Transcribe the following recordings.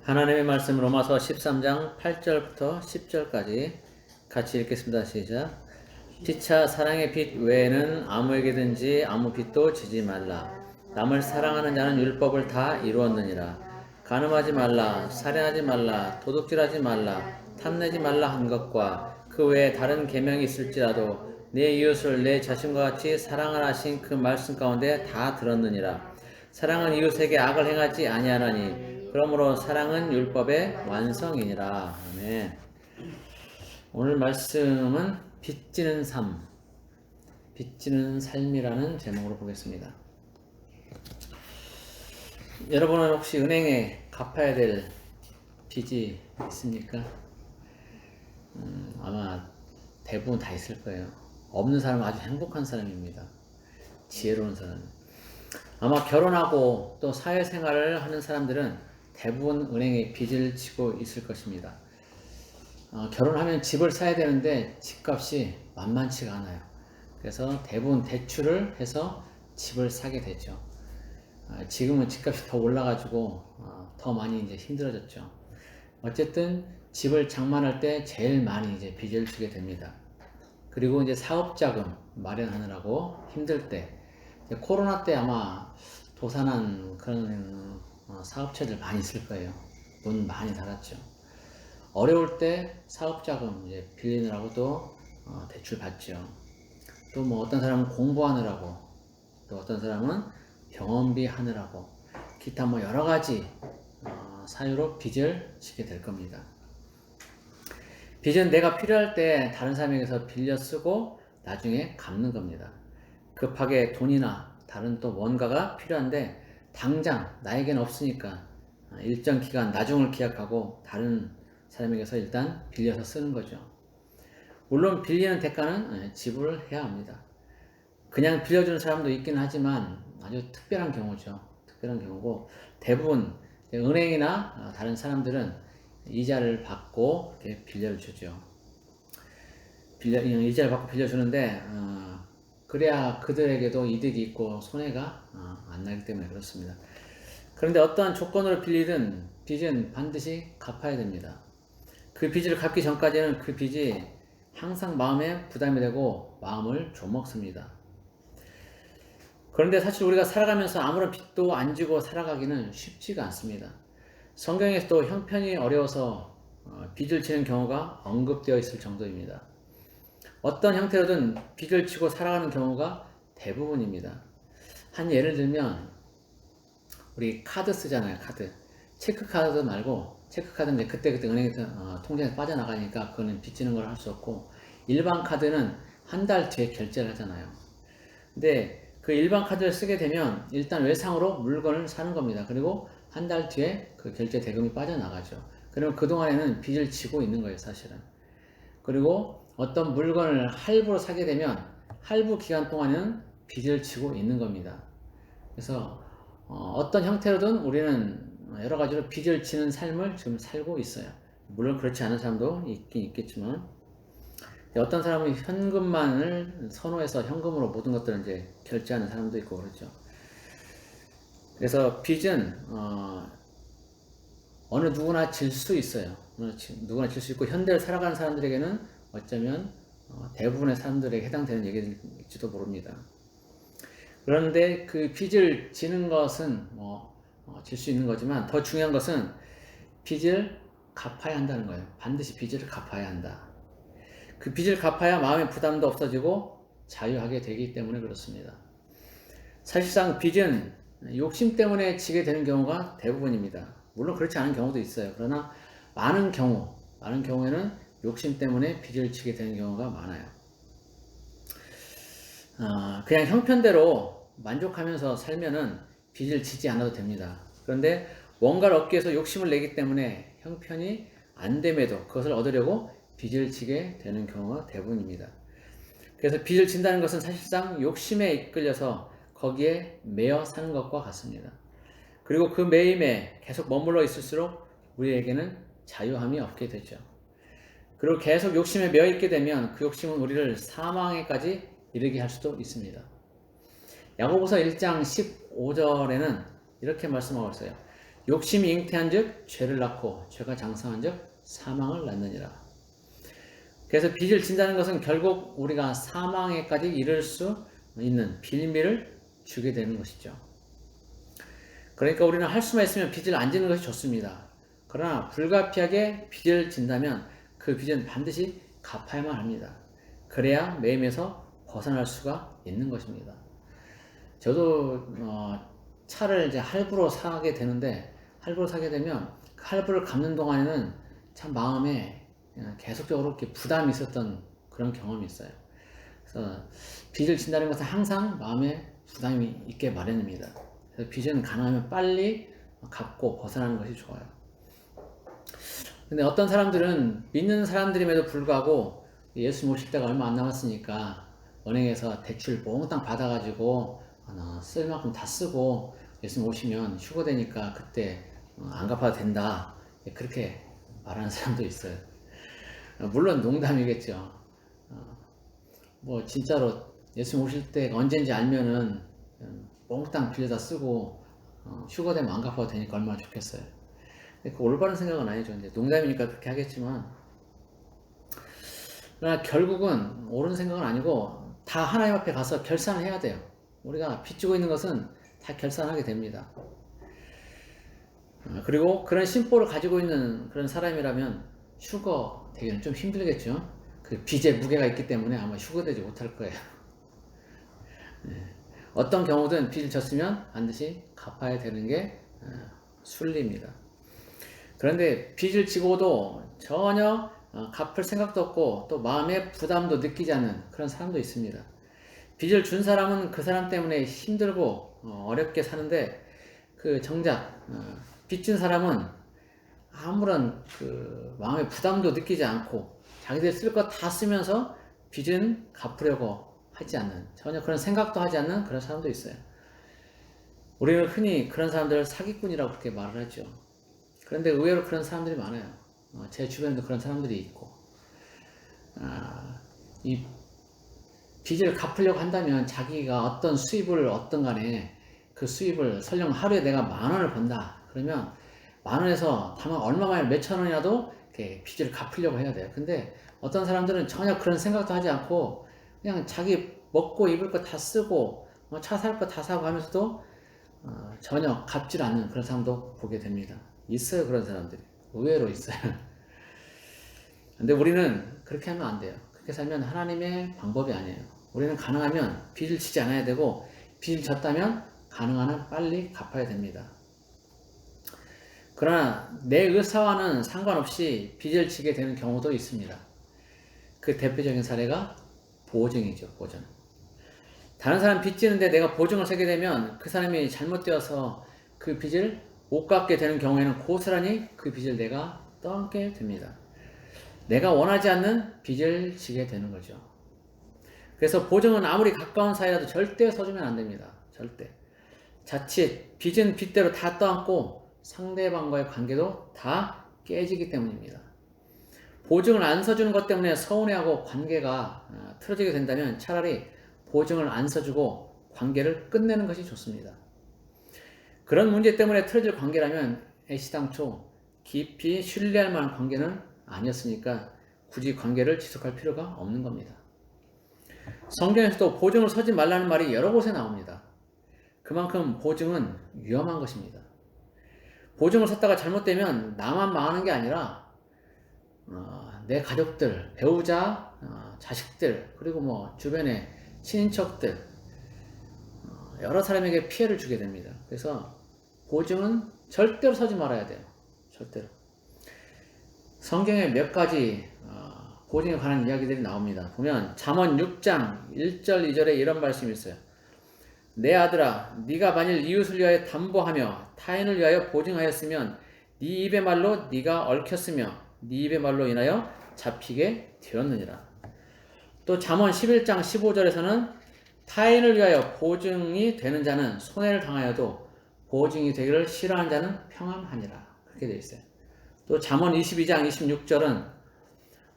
하나님의 말씀 로마서 13장 8절부터 10절까지 같이 읽겠습니다. 시작. 피차 사랑의 빛 외에는 아무에게든지 아무 빛도 지지 말라. 남을 사랑하는 자는 율법을 다 이루었느니라. 간음하지 말라, 살인하지 말라, 도둑질하지 말라, 탐내지 말라 한 것과 그 외에 다른 계명이 있을지라도 내 이웃을 내 자신과 같이 사랑하라 하신 그 말씀 가운데 다 들었느니라. 사랑은 이웃에게 악을 행하지 아니하나니 그러므로 사랑은 율법의 완성이니라. 아멘. 오늘 말씀은 빚지는 삶, 빚지는 삶이라는 제목으로 보겠습니다. 여러분은 혹시 은행에 갚아야 될 빚이 있습니까? 아마 대부분 다 있을 거예요. 없는 사람은 아주 행복한 사람입니다. 지혜로운 사람. 아마 결혼하고 또 사회생활을 하는 사람들은 대부분 은행에 빚을 지고 있을 것입니다. 결혼하면 집을 사야 되는데 집값이 만만치가 않아요. 그래서 대부분 대출을 해서 집을 사게 되죠. 지금은 집값이 더 올라가지고 더 많이 이제 힘들어졌죠. 어쨌든 집을 장만할 때 제일 많이 이제 빚을 지게 됩니다. 그리고 이제 사업자금 마련하느라고 힘들 때, 코로나 때 아마 도산한 그런 사업체들 많이 있을 거예요. 문 많이 닫았죠. 어려울 때 사업자금 이제 빌리느라고 또 대출 받죠. 또 뭐 어떤 사람은 공부하느라고, 또 어떤 사람은 병원비 하느라고, 기타 뭐 여러 가지 사유로 빚을 지게 될 겁니다. 빚은 내가 필요할 때 다른 사람에게서 빌려 쓰고 나중에 갚는 겁니다. 급하게 돈이나 다른 또 뭔가가 필요한데 당장 나에겐 없으니까 일정 기간 나중을 기약하고 다른 사람에게서 일단 빌려서 쓰는 거죠. 물론 빌리는 대가는 지불을 해야 합니다. 그냥 빌려주는 사람도 있긴 하지만 아주 특별한 경우죠. 특별한 경우고 대부분 은행이나 다른 사람들은 이자를 받고 이렇게 빌려주죠. 이자를 받고 빌려주는데 그래야 그들에게도 이득이 있고 손해가 안 나기 때문에 그렇습니다. 그런데 어떠한 조건으로 빌리든 빚은 반드시 갚아야 됩니다. 그 빚을 갚기 전까지는 그 빚이 항상 마음에 부담이 되고 마음을 좀먹습니다. 그런데 사실 우리가 살아가면서 아무런 빚도 안 지고 살아가기는 쉽지가 않습니다. 성경에서도 형편이 어려워서 빚을 지는 경우가 언급되어 있을 정도입니다. 어떤 형태로든 빚을 지고 살아가는 경우가 대부분입니다. 한 예를 들면 우리 카드 쓰잖아요. 카드. 체크카드 말고 체크카드는 이제 그때그때 은행에서 통장에서 빠져나가니까 그거는 빚지는 걸 할 수 없고 일반 카드는 한 달 뒤에 결제를 하잖아요. 근데 그 일반 카드를 쓰게 되면 일단 외상으로 물건을 사는 겁니다. 그리고 한 달 뒤에 그 결제 대금이 빠져나가죠. 그러면 그동안에는 빚을 지고 있는 거예요, 사실은. 그리고 어떤 물건을 할부로 사게 되면 할부 기간 동안에는 빚을 지고 있는 겁니다. 그래서 어떤 형태로든 우리는 여러 가지로 빚을 지는 삶을 지금 살고 있어요. 물론 그렇지 않은 사람도 있긴 있겠지만 어떤 사람은 현금만을 선호해서 현금으로 모든 것들을 이제 결제하는 사람도 있고 그렇죠. 그래서 빚은 어느 누구나 질 수 있어요. 누구나 질 수 있고 현대를 살아가는 사람들에게는 어쩌면 대부분의 사람들에게 해당되는 얘기일지도 모릅니다. 그런데 그 빚을 지는 것은 질 수 있는 거지만 더 중요한 것은 빚을 갚아야 한다는 거예요. 반드시 빚을 갚아야 한다. 그 빚을 갚아야 마음의 부담도 없어지고 자유하게 되기 때문에 그렇습니다. 사실상 빚은 욕심 때문에 지게 되는 경우가 대부분입니다. 물론 그렇지 않은 경우도 있어요. 그러나 많은 경우에는 욕심 때문에 빚을 지게 되는 경우가 많아요. 그냥 형편대로 만족하면서 살면은 빚을 지지 않아도 됩니다. 그런데 뭔가를 얻기 위해서 욕심을 내기 때문에 형편이 안 됨에도 그것을 얻으려고 빚을 지게 되는 경우가 대부분입니다. 그래서 빚을 진다는 것은 사실상 욕심에 이끌려서 거기에 매여 사는 것과 같습니다. 그리고 그 매임에 계속 머물러 있을수록 우리에게는 자유함이 없게 되죠. 그리고 계속 욕심에 매여 있게 되면 그 욕심은 우리를 사망에까지 이르게 할 수도 있습니다. 야고보서 1장 15절에는 이렇게 말씀하고 있어요. 욕심이 잉태한즉 죄를 낳고 죄가 장성한즉 사망을 낳느니라. 그래서 빚을 진다는 것은 결국 우리가 사망에까지 이를 수 있는 빌미를 주게 되는 것이죠. 그러니까 우리는 할 수만 있으면 빚을 안 지는 것이 좋습니다. 그러나 불가피하게 빚을 진다면 그 빚은 반드시 갚아야만 합니다. 그래야 매임에서 벗어날 수가 있는 것입니다. 저도 차를 이제 할부로 사게 되는데, 할부로 사게 되면 그 할부를 갚는 동안에는 참 마음에 계속적으로 이렇게 부담이 있었던 그런 경험이 있어요. 그래서 빚을 진다는 것은 항상 마음에 부담이 있게 마련입니다. 그래서 빚은 가능하면 빨리 갚고 벗어나는 것이 좋아요. 근데 어떤 사람들은 믿는 사람들임에도 불구하고 예수 모실 때가 얼마 안 남았으니까 은행에서 대출 몽땅 받아가지고 쓸 만큼 다 쓰고 예수 모시면 휴거되니까 그때 안 갚아도 된다, 그렇게 말하는 사람도 있어요. 물론 농담이겠죠. 뭐 진짜로 예수 모실 때가 언제인지 알면은 몽땅 빌려다 쓰고 휴거되면 안 갚아도 되니까 얼마나 좋겠어요. 그 올바른 생각은 아니죠. 이제 농담이니까 그렇게 하겠지만, 그러나 결국은 옳은 생각은 아니고 다 하나님 앞에 가서 결산을 해야 돼요. 우리가 빚지고 있는 것은 다 결산하게 됩니다. 그리고 그런 심보를 가지고 있는 그런 사람이라면 휴거 되기는 좀 힘들겠죠. 그 빚의 무게가 있기 때문에 아마 휴거되지 못할 거예요. 어떤 경우든 빚을 졌으면 반드시 갚아야 되는 게 순리입니다. 그런데 빚을 지고도 전혀 갚을 생각도 없고 또 마음의 부담도 느끼지 않는 그런 사람도 있습니다. 빚을 준 사람은 그 사람 때문에 힘들고 어렵게 사는데, 그 정작 빚진 사람은 아무런 그 마음의 부담도 느끼지 않고 자기들 쓸 거 다 쓰면서 빚은 갚으려고 하지 않는, 전혀 그런 생각도 하지 않는 그런 사람도 있어요. 우리는 흔히 그런 사람들을 사기꾼이라고 그렇게 말을 하죠. 그런데 의외로 그런 사람들이 많아요. 제 주변에도 그런 사람들이 있고, 이 빚을 갚으려고 한다면 자기가 어떤 수입을 얻든 간에 그 수입을 설령 하루에 내가 10,000원을 번다 그러면 10,000원에서 다만 얼마만에 몇천 원이라도 이렇게 빚을 갚으려고 해야 돼요. 근데 어떤 사람들은 전혀 그런 생각도 하지 않고 그냥 자기 먹고 입을 거 다 쓰고 차 살 거 다 사고 하면서도 전혀 갚질 않는 그런 사람도 보게 됩니다. 있어요, 그런 사람들이. 의외로 있어요. 근데 우리는 그렇게 하면 안 돼요. 그렇게 살면 하나님의 방법이 아니에요. 우리는 가능하면 빚을 지지 않아야 되고, 빚을 졌다면 가능한 한 빨리 갚아야 됩니다. 그러나 내 의사와는 상관없이 빚을 지게 되는 경우도 있습니다. 그 대표적인 사례가 보증이죠, 보증. 다른 사람 빚 지는데 내가 보증을 서게 되면 그 사람이 잘못되어서 그 빚을 못 갚게 되는 경우에는 고스란히 그 빚을 내가 떠안게 됩니다. 내가 원하지 않는 빚을 지게 되는 거죠. 그래서 보증은 아무리 가까운 사이라도 절대 서주면 안 됩니다. 절대. 자칫 빚은 빚대로 다 떠안고 상대방과의 관계도 다 깨지기 때문입니다. 보증을 안 서주는 것 때문에 서운해하고 관계가 틀어지게 된다면 차라리 보증을 안 서주고 관계를 끝내는 것이 좋습니다. 그런 문제 때문에 틀어질 관계라면 애시당초 깊이 신뢰할 만한 관계는 아니었으니까 굳이 관계를 지속할 필요가 없는 겁니다. 성경에서도 보증을 서지 말라는 말이 여러 곳에 나옵니다. 그만큼 보증은 위험한 것입니다. 보증을 섰다가 잘못되면 나만 망하는 게 아니라 내 가족들, 배우자, 자식들, 그리고 뭐 주변의 친인척들, 여러 사람에게 피해를 주게 됩니다. 그래서 보증은 절대로 서지 말아야 돼요. 절대로. 성경에 몇 가지 보증에 관한 이야기들이 나옵니다. 보면 잠언 6장 1절 2절에 이런 말씀이 있어요. 내 아들아, 네가 만일 이웃을 위하여 담보하며 타인을 위하여 보증하였으면 네 입의 말로 네가 얽혔으며 네 입의 말로 인하여 잡히게 되었느니라. 또 잠언 11장 15절에서는 타인을 위하여 보증이 되는 자는 손해를 당하여도 보증이 되기를 싫어하는 자는 평안하니라. 그렇게 되어 있어요. 또 잠언 22장 26절은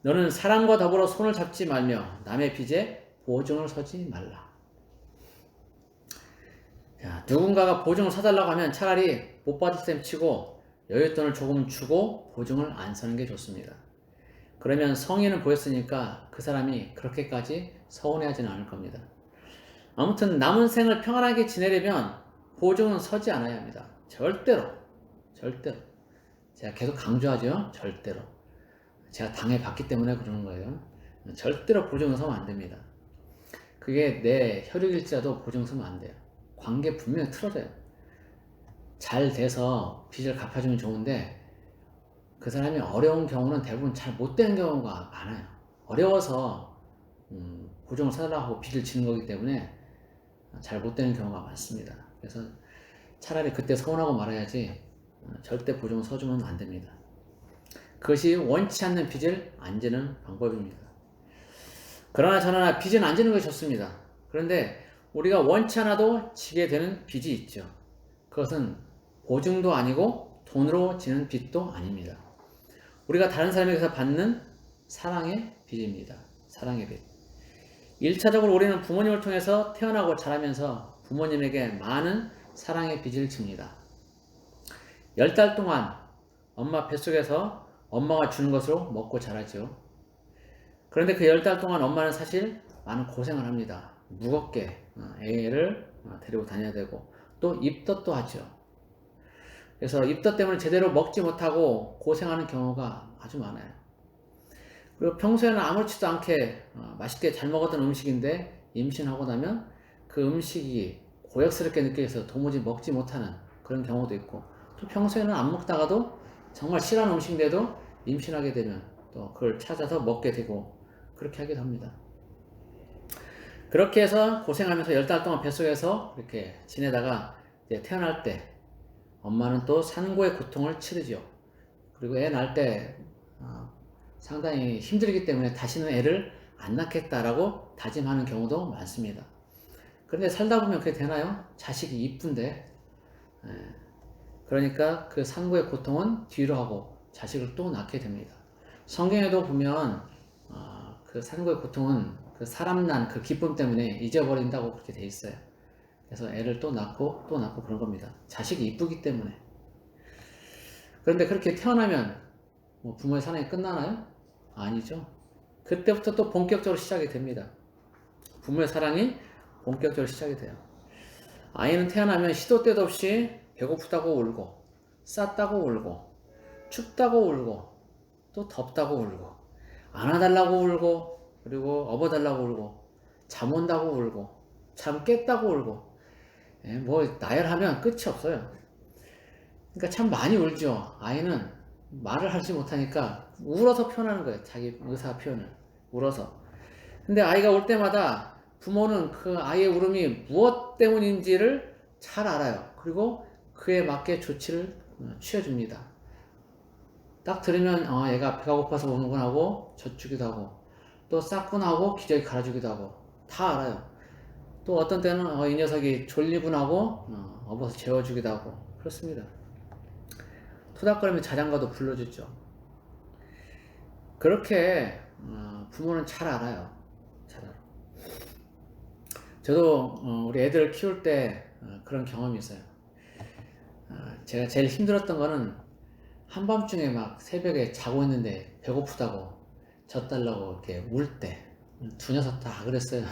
너는 사람과 더불어 손을 잡지 말며 남의 빚에 보증을 서지 말라. 자, 누군가가 보증을 서달라고 하면 차라리 못 받을 셈 치고 여윳돈을 조금 주고 보증을 안 서는 게 좋습니다. 그러면 성의는 보였으니까 그 사람이 그렇게까지 서운해하지는 않을 겁니다. 아무튼 남은 생을 평안하게 지내려면 보증은 서지 않아야 합니다. 절대로. 절대로. 제가 계속 강조하죠. 절대로. 제가 당해봤기 때문에 그러는 거예요. 절대로 보증은 서면 안 됩니다. 그게 내 혈육일지라도 보증 서면 안 돼요. 관계 분명히 틀어져요. 잘 돼서 빚을 갚아주면 좋은데 그 사람이 어려운 경우는 대부분 잘 못 되는 경우가 많아요. 어려워서 보증을 서달라고 하고 빚을 지는 거기 때문에 잘 못 되는 경우가 많습니다. 그래서 차라리 그때 서운하고 말아야지 절대 보증을 서주면 안 됩니다. 그것이 원치 않는 빚을 안 지는 방법입니다. 그러나 저러나 빚은 안 지는 것이 좋습니다. 그런데 우리가 원치 않아도 지게 되는 빚이 있죠. 그것은 보증도 아니고 돈으로 지는 빚도 아닙니다. 우리가 다른 사람에게서 받는 사랑의 빚입니다. 사랑의 빚. 1차적으로 우리는 부모님을 통해서 태어나고 자라면서 부모님에게 많은 사랑의 빚을 집니다. 10달 동안 엄마 뱃속에서 엄마가 주는 것으로 먹고 자라죠. 그런데 그 10달 동안 엄마는 사실 많은 고생을 합니다. 무겁게 애를 데리고 다녀야 되고 또 입덧도 하죠. 그래서 입덧 때문에 제대로 먹지 못하고 고생하는 경우가 아주 많아요. 그리고 평소에는 아무렇지도 않게 맛있게 잘 먹었던 음식인데 임신하고 나면 그 음식이 고역스럽게 느껴져서 도무지 먹지 못하는 그런 경우도 있고 또 평소에는 안 먹다가도 정말 싫어하는 음식인데도 임신하게 되면 또 그걸 찾아서 먹게 되고 그렇게 하기도 합니다. 그렇게 해서 고생하면서 10달 동안 뱃속에서 이렇게 지내다가 이제 태어날 때 엄마는 또 산고의 고통을 치르죠. 그리고 애 낳을 때 상당히 힘들기 때문에 다시는 애를 안 낳겠다라고 다짐하는 경우도 많습니다. 그런데 살다 보면 그게 되나요? 자식이 이쁜데 그러니까 그 산고의 고통은 뒤로 하고 자식을 또 낳게 됩니다. 성경에도 보면 그 산고의 고통은 그 사람 난 그 기쁨 때문에 잊어버린다고 그렇게 돼 있어요. 그래서 애를 또 낳고 또 낳고 그런 겁니다. 자식이 이쁘기 때문에. 그런데 그렇게 태어나면 뭐 부모의 사랑이 끝나나요? 아니죠. 그때부터 또 본격적으로 시작이 됩니다. 부모의 사랑이 본격적으로 시작이 돼요. 아이는 태어나면 시도 때도 없이 배고프다고 울고 쌌다고 울고 춥다고 울고 또 덥다고 울고 안아달라고 울고 그리고 업어달라고 울고 잠 온다고 울고 잠 깼다고 울고 뭐 나열하면 끝이 없어요. 그러니까 참 많이 울죠. 아이는 말을 하지 못하니까 울어서 표현하는 거예요. 자기 의사 표현을 울어서. 근데 아이가 울 때마다 부모는 그 아이의 울음이 무엇 때문인지를 잘 알아요. 그리고 그에 맞게 조치를 취해줍니다. 딱 들으면 얘가 배가 고파서 우는구나 하고 젖주기도 하고 또 쌌구나 하고 기저귀 갈아주기도 하고 다 알아요. 또 어떤 때는 이 녀석이 졸리구나 하고 업어서 재워주기도 하고 그렇습니다. 토닥거리면 자장가도 불러주죠. 그렇게 부모는 잘 알아요. 잘 알아. 저도 우리 애들을 키울 때 그런 경험이 있어요. 제가 제일 힘들었던 거는 한밤중에 막 새벽에 자고 있는데 배고프다고 젖달라고 이렇게 울 때 두 녀석 다 그랬어요.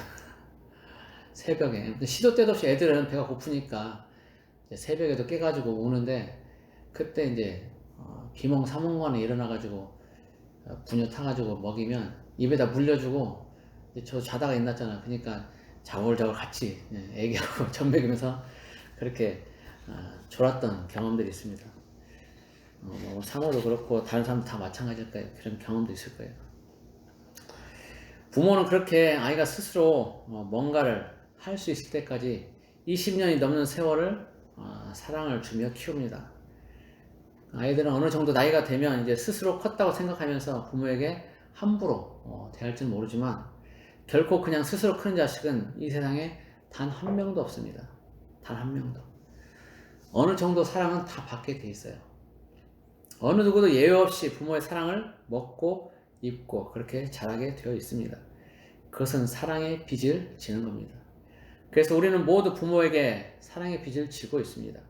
새벽에 시도 때도 없이 애들은 배가 고프니까 새벽에도 깨가지고 우는데 그때 이제 비몽사몽간에 일어나가지고 분유 타가지고 먹이면 입에다 물려주고 저 자다가 일어났잖아. 그러니까 자월자월 같이 애기하고 젖 먹이면서 그렇게 졸았던 경험들이 있습니다. 뭐 상호도 그렇고 다른 사람도 다 마찬가지일 거예요. 그런 경험도 있을 거예요. 부모는 그렇게 아이가 스스로 뭔가를 할 수 있을 때까지 20년이 넘는 세월을 사랑을 주며 키웁니다. 아이들은 어느 정도 나이가 되면 이제 스스로 컸다고 생각하면서 부모에게 함부로 대할지는 모르지만 결코 그냥 스스로 크는 자식은 이 세상에 단 한 명도 없습니다. 단 한 명도. 어느 정도 사랑은 다 받게 돼 있어요. 어느 누구도 예외 없이 부모의 사랑을 먹고 입고 그렇게 자라게 되어 있습니다. 그것은 사랑의 빚을 지는 겁니다. 그래서 우리는 모두 부모에게 사랑의 빚을 지고 있습니다.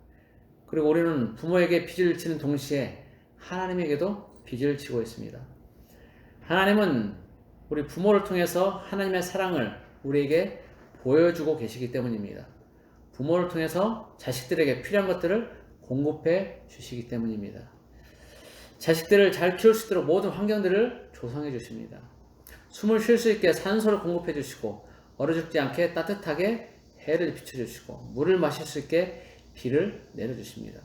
그리고 우리는 부모에게 빚을 지는 동시에 하나님에게도 빚을 지고 있습니다. 하나님은 우리 부모를 통해서 하나님의 사랑을 우리에게 보여주고 계시기 때문입니다. 부모를 통해서 자식들에게 필요한 것들을 공급해 주시기 때문입니다. 자식들을 잘 키울 수 있도록 모든 환경들을 조성해 주십니다. 숨을 쉴 수 있게 산소를 공급해 주시고 얼어 죽지 않게 따뜻하게 해를 비춰 주시고 물을 마실 수 있게 비를 내려 주십니다.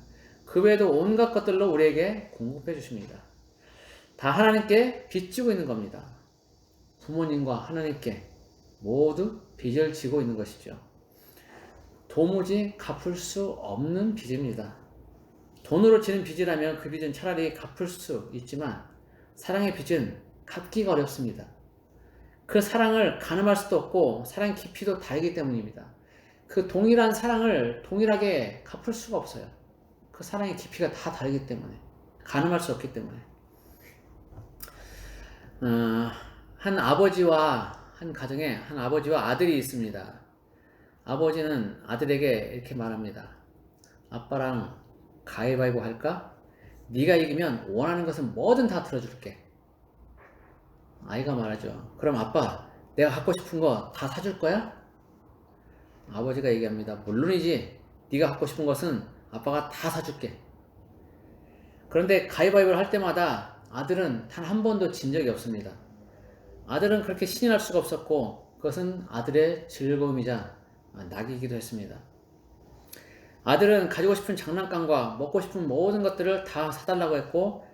그 외에도 온갖 것들로 우리에게 공급해 주십니다. 다 하나님께 빚지고 있는 겁니다. 부모님과 하나님께 모두 빚을 지고 있는 것이죠. 도무지 갚을 수 없는 빚입니다. 돈으로 지는 빚이라면 그 빚은 차라리 갚을 수 있지만 사랑의 빚은 갚기가 어렵습니다. 그 사랑을 가늠할 수도 없고 사랑의 깊이도 다르기 때문입니다. 그 동일한 사랑을 동일하게 갚을 수가 없어요. 그 사랑의 깊이가 다 다르기 때문에 가늠할 수 없기 때문에 한 아버지와 한 가정에 한 아버지와 아들이 있습니다. 아버지는 아들에게 이렇게 말합니다. 아빠랑 가위바위보 할까? 네가 이기면 원하는 것은 뭐든 다 들어줄게. 아이가 말하죠. 그럼 아빠, 내가 갖고 싶은 거 다 사줄 거야? 아버지가 얘기합니다. 물론이지. 네가 갖고 싶은 것은 아빠가 다 사줄게. 그런데 가위바위보를 할 때마다 아들은 단 한 번도 진 적이 없습니다. 아들은 그렇게 신이 날 수가 없었고 그것은 아들의 즐거움이자 낙이기도 했습니다. 아들은 가지고 싶은 장난감과 먹고 싶은 모든 것들을 다 사달라고 했고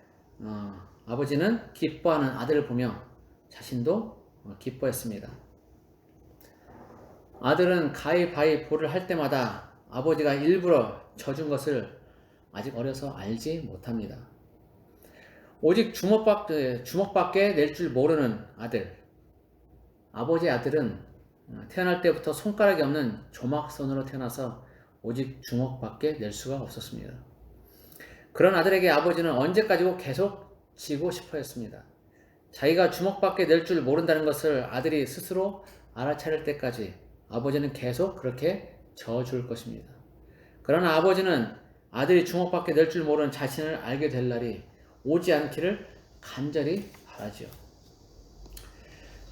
아버지는 기뻐하는 아들을 보며 자신도 기뻐했습니다. 아들은 가위바위보를 할 때마다 아버지가 일부러 져준 것을 아직 어려서 알지 못합니다. 오직 주먹밖에 낼 줄 모르는 아들. 아버지의 아들은 태어날 때부터 손가락이 없는 조막손으로 태어나서 오직 주먹밖에 낼 수가 없었습니다. 그런 아들에게 아버지는 언제까지고 계속 지고 싶어 했습니다. 자기가 주먹밖에 낼 줄 모른다는 것을 아들이 스스로 알아차릴 때까지 아버지는 계속 그렇게 져줄 것입니다. 그러나 아버지는 아들이 주먹밖에 낼 줄 모르는 자신을 알게 될 날이 오지 않기를 간절히 바라지요.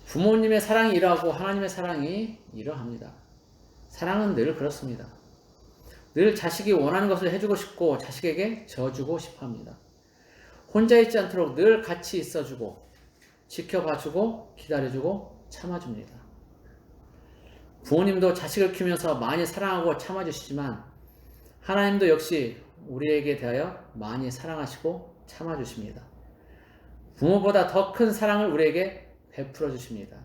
부모님의 사랑이 이러하고 하나님의 사랑이 이러합니다. 사랑은 늘 그렇습니다. 늘 자식이 원하는 것을 해주고 싶고 자식에게 져주고 싶어합니다. 혼자 있지 않도록 늘 같이 있어주고 지켜봐주고 기다려주고 참아줍니다. 부모님도 자식을 키우면서 많이 사랑하고 참아주시지만 하나님도 역시 우리에게 대하여 많이 사랑하시고 참아주십니다. 부모보다 더 큰 사랑을 우리에게 베풀어 주십니다.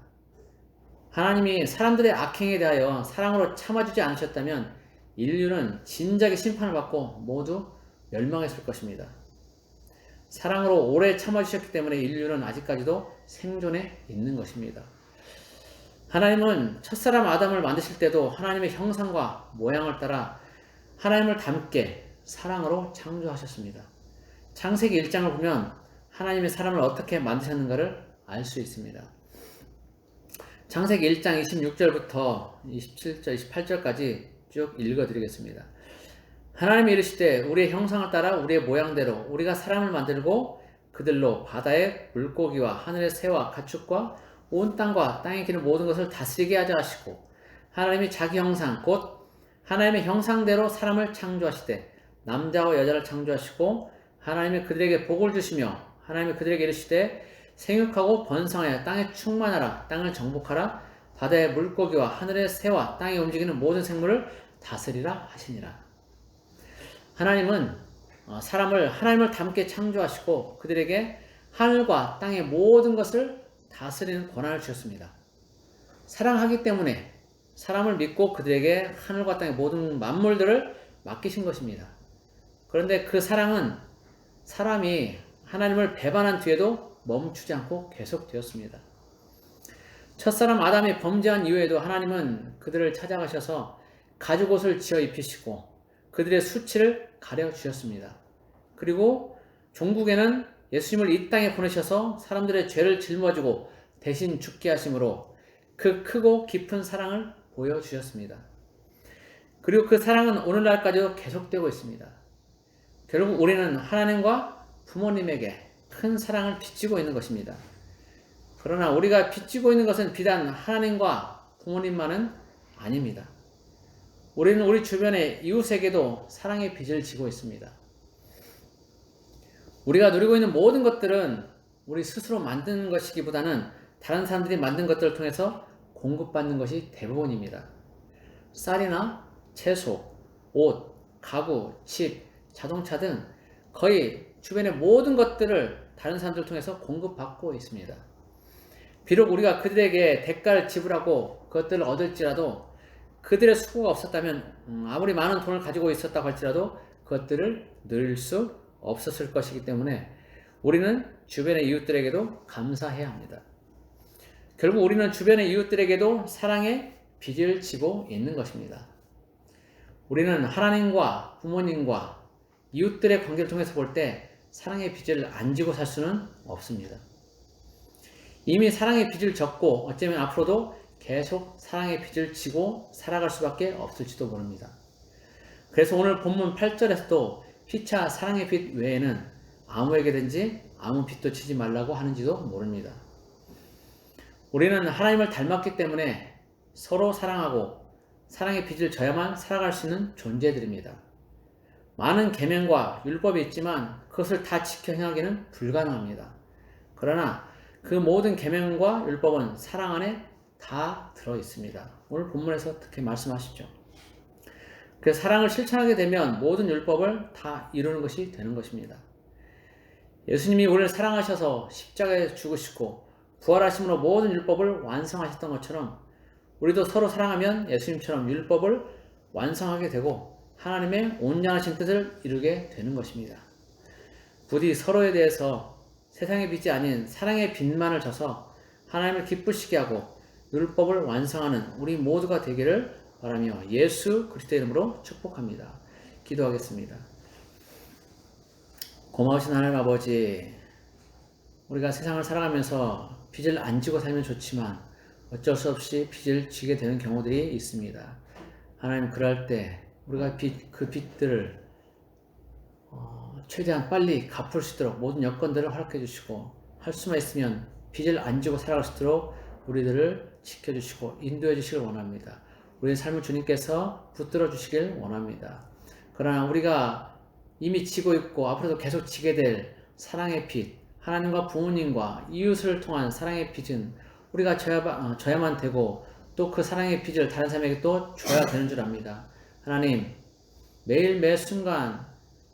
하나님이 사람들의 악행에 대하여 사랑으로 참아주지 않으셨다면 인류는 진작에 심판을 받고 모두 멸망했을 것입니다. 사랑으로 오래 참아주셨기 때문에 인류는 아직까지도 생존해 있는 것입니다. 하나님은 첫사람 아담을 만드실 때도 하나님의 형상과 모양을 따라 하나님을 닮게 사랑으로 창조하셨습니다. 창세기 1장을 보면 하나님의 사람을 어떻게 만드셨는가를 알 수 있습니다. 창세기 1장 26절부터 27절, 28절까지 쭉 읽어드리겠습니다. 하나님이 이르시되 우리의 형상을 따라 우리의 모양대로 우리가 사람을 만들고 그들로 바다의 물고기와 하늘의 새와 가축과 온 땅과 땅에 기는 모든 것을 다스리게 하자 하시고 하나님이 자기 형상 곧 하나님의 형상대로 사람을 창조하시되 남자와 여자를 창조하시고 하나님이 그들에게 복을 주시며 하나님이 그들에게 이르시되 생육하고 번성하여 땅에 충만하라 땅을 정복하라 바다의 물고기와 하늘의 새와 땅에 움직이는 모든 생물을 다스리라 하시니라. 하나님은 사람을 하나님을 닮게 창조하시고 그들에게 하늘과 땅의 모든 것을 다스리는 권한을 주셨습니다. 사랑하기 때문에 사람을 믿고 그들에게 하늘과 땅의 모든 만물들을 맡기신 것입니다. 그런데 그 사랑은 사람이 하나님을 배반한 뒤에도 멈추지 않고 계속되었습니다. 첫사람 아담이 범죄한 이후에도 하나님은 그들을 찾아가셔서 가죽옷을 지어 입히시고 그들의 수치를 가려 주셨습니다. 그리고 종국에는 예수님을 이 땅에 보내셔서 사람들의 죄를 짊어지고 대신 죽게 하심으로 그 크고 깊은 사랑을 보여주셨습니다. 그리고 그 사랑은 오늘날까지도 계속되고 있습니다. 결국 우리는 하나님과 부모님에게 큰 사랑을 빚지고 있는 것입니다. 그러나 우리가 빚지고 있는 것은 비단 하나님과 부모님만은 아닙니다. 우리는 우리 주변의 이웃에게도 사랑의 빚을 지고 있습니다. 우리가 누리고 있는 모든 것들은 우리 스스로 만드는 것이기보다는 다른 사람들이 만든 것들을 통해서 공급받는 것이 대부분입니다. 쌀이나 채소, 옷, 가구, 집, 자동차 등 거의 주변의 모든 것들을 다른 사람들을 통해서 공급받고 있습니다. 비록 우리가 그들에게 대가를 지불하고 그것들을 얻을지라도 그들의 수고가 없었다면 아무리 많은 돈을 가지고 있었다고 할지라도 그것들을 누릴 수 없었을 것이기 때문에 우리는 주변의 이웃들에게도 감사해야 합니다. 결국 우리는 주변의 이웃들에게도 사랑의 빚을 지고 있는 것입니다. 우리는 하나님과 부모님과 이웃들의 관계를 통해서 볼 때 사랑의 빚을 안 지고 살 수는 없습니다. 이미 사랑의 빚을 졌고 어쩌면 앞으로도 계속 사랑의 빚을 지고 살아갈 수밖에 없을지도 모릅니다. 그래서 오늘 본문 8절에서도 피차 사랑의 빚 외에는 아무에게든지 아무 빚도 지지 말라고 하는지도 모릅니다. 우리는 하나님을 닮았기 때문에 서로 사랑하고 사랑의 빚을 져야만 살아갈 수 있는 존재들입니다. 많은 계명과 율법이 있지만 그것을 다 지켜 행하기는 불가능합니다. 그러나 그 모든 계명과 율법은 사랑 안에 다 들어 있습니다. 오늘 본문에서 특히 말씀하시죠. 그래서 사랑을 실천하게 되면 모든 율법을 다 이루는 것이 되는 것입니다. 예수님이 우리를 사랑하셔서 십자가에 죽으시고 부활하심으로 모든 율법을 완성하셨던 것처럼 우리도 서로 사랑하면 예수님처럼 율법을 완성하게 되고 하나님의 온전하신 뜻을 이루게 되는 것입니다. 부디 서로에 대해서 세상의 빚이 아닌 사랑의 빚만을 져서 하나님을 기쁘시게 하고 율법을 완성하는 우리 모두가 되기를 바라며 예수 그리스도의 이름으로 축복합니다. 기도하겠습니다. 고마우신 하나님 아버지, 우리가 세상을 살아가면서 빚을 안 지고 살면 좋지만 어쩔 수 없이 빚을 지게 되는 경우들이 있습니다. 하나님, 그럴 때 우리가 그 빚들을 최대한 빨리 갚을 수 있도록 모든 여건들을 허락해 주시고 할 수만 있으면 빚을 안 지고 살아갈 수 있도록 우리들을 지켜주시고 인도해 주시길 원합니다. 우리의 삶을 주님께서 붙들어 주시길 원합니다. 그러나 우리가 이미 지고 있고 앞으로도 계속 지게 될 사랑의 빚, 하나님과 부모님과 이웃을 통한 사랑의 빚은 우리가 져야만 되고 또 그 사랑의 빚을 다른 사람에게 또 줘야 되는 줄 압니다. 하나님, 매일 매 순간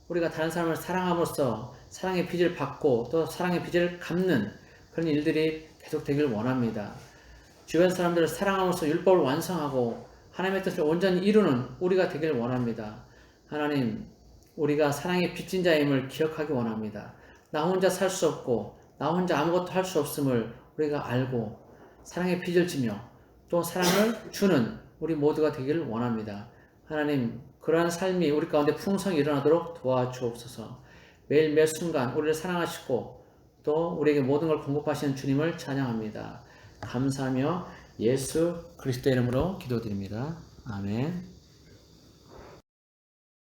우리가 다른 사람을 사랑함으로써 사랑의 빚을 받고 또 사랑의 빚을 갚는 그런 일들이 계속 되길 원합니다. 주변 사람들을 사랑함으로써 율법을 완성하고 하나님의 뜻을 온전히 이루는 우리가 되길 원합니다. 하나님, 우리가 사랑의 빚진 자임을 기억하기 원합니다. 나 혼자 살 수 없고 나 혼자 아무것도 할 수 없음을 우리가 알고 사랑의 빚을 지며 또 사랑을 주는 우리 모두가 되기를 원합니다. 하나님, 그러한 삶이 우리 가운데 풍성히 일어나도록 도와주옵소서. 매일 매 순간 우리를 사랑하시고 또 우리에게 모든 걸 공급하시는 주님을 찬양합니다. 감사하며 예수 그리스도의 이름으로 기도드립니다. 아멘.